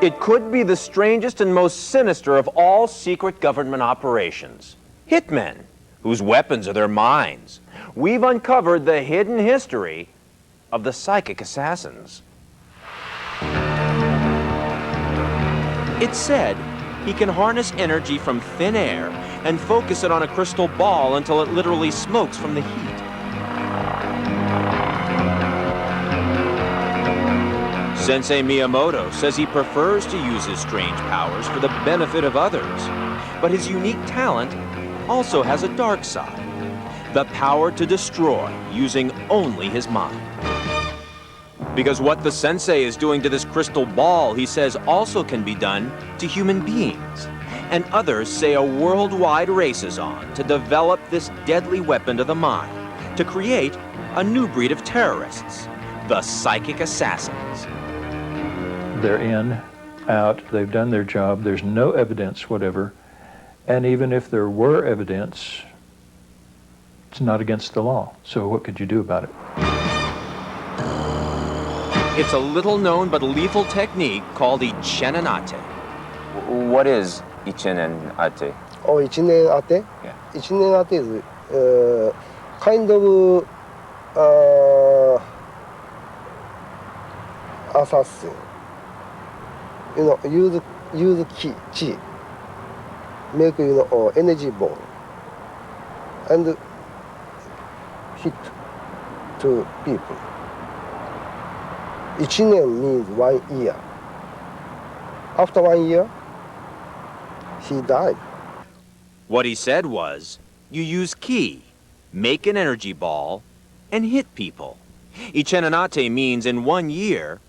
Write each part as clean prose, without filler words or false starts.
It could be the strangest and most sinister of all secret government operations. Hitmen, whose weapons are their minds. We've uncovered the hidden history of the psychic assassins. It's said he can harness energy from thin air and focus it on a crystal ball until it literally smokes from the heat. Sensei Miyamoto says he prefers to use his strange powers for the benefit of others, but his unique talent also has a dark side, the power to destroy using only his mind. Because what the sensei is doing to this crystal ball, he says, also can be done to human beings. And others say a worldwide race is on to develop this deadly weapon to the mind, to create a new breed of terrorists, the psychic assassins. They're in, out, they've done their job, there's no evidence whatever, and even if there were evidence, it's not against the law, so what could you do about it? It's a little-known but lethal technique called Ichenanate. What is Ichenanate? Oh, Ichenanate? Yeah. Ichenanate is kind of assassin. You know, use chi, make, you know, energy ball, and hit to people. 1年 means 1 year. After 1 year, he died. What he said was, you use ki, make an energy ball, and hit people. Ichenanate means in 1 year,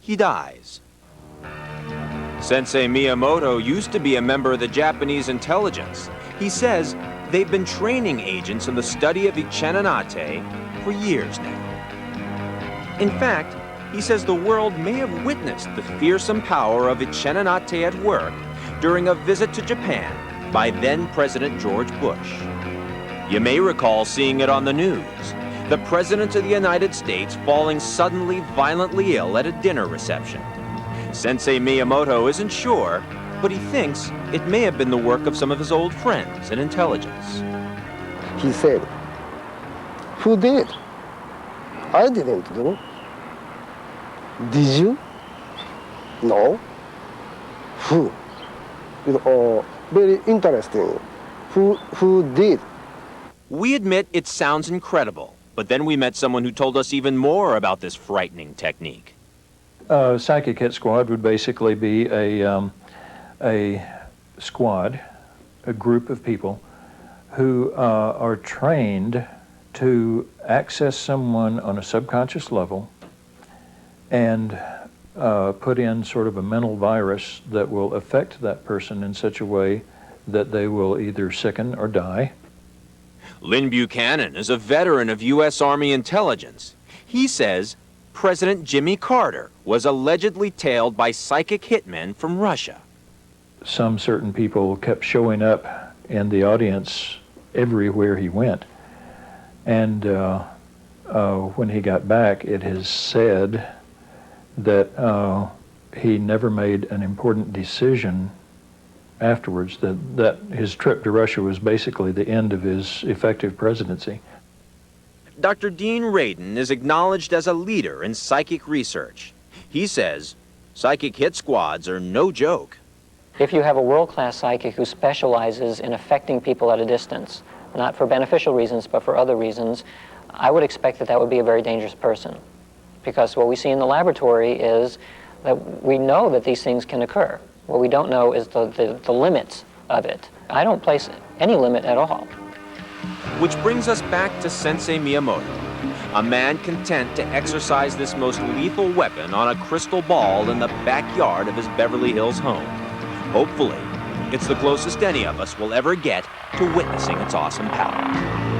he dies. Sensei Miyamoto used to be a member of the Japanese intelligence. He says they've been training agents in the study of Ichenanate for years now. In fact, he says the world may have witnessed the fearsome power of Ichenanate at work during a visit to Japan by then-President George Bush. You may recall seeing it on the news. The President of the United States falling suddenly violently ill at a dinner reception. Sensei Miyamoto isn't sure, but he thinks it may have been the work of some of his old friends in intelligence. He said, "Who did? I didn't do. Did you? No. Who? You know, very interesting. Who did?" We admit it sounds incredible, but then we met someone who told us even more about this frightening technique. Psychic hit squad would basically be a squad, a group of people who are trained to access someone on a subconscious level and put in sort of a mental virus that will affect that person in such a way that they will either sicken or die. Lynn Buchanan is a veteran of U.S. Army intelligence. He says President Jimmy Carter was allegedly tailed by psychic hitmen from Russia. Some certain people kept showing up in the audience everywhere he went. And when he got back, it is said that he never made an important decision afterwards, that his trip to Russia was basically the end of his effective presidency. Dr. Dean Radin is acknowledged as a leader in psychic research. He says psychic hit squads are no joke. If you have a world-class psychic who specializes in affecting people at a distance, not for beneficial reasons, but for other reasons, I would expect that that would be a very dangerous person. Because what we see in the laboratory is that we know that these things can occur. What we don't know is the limits of it. I don't place any limit at all. Which brings us back to Sensei Miyamoto, a man content to exercise this most lethal weapon on a crystal ball in the backyard of his Beverly Hills home. Hopefully, it's the closest any of us will ever get to witnessing its awesome power.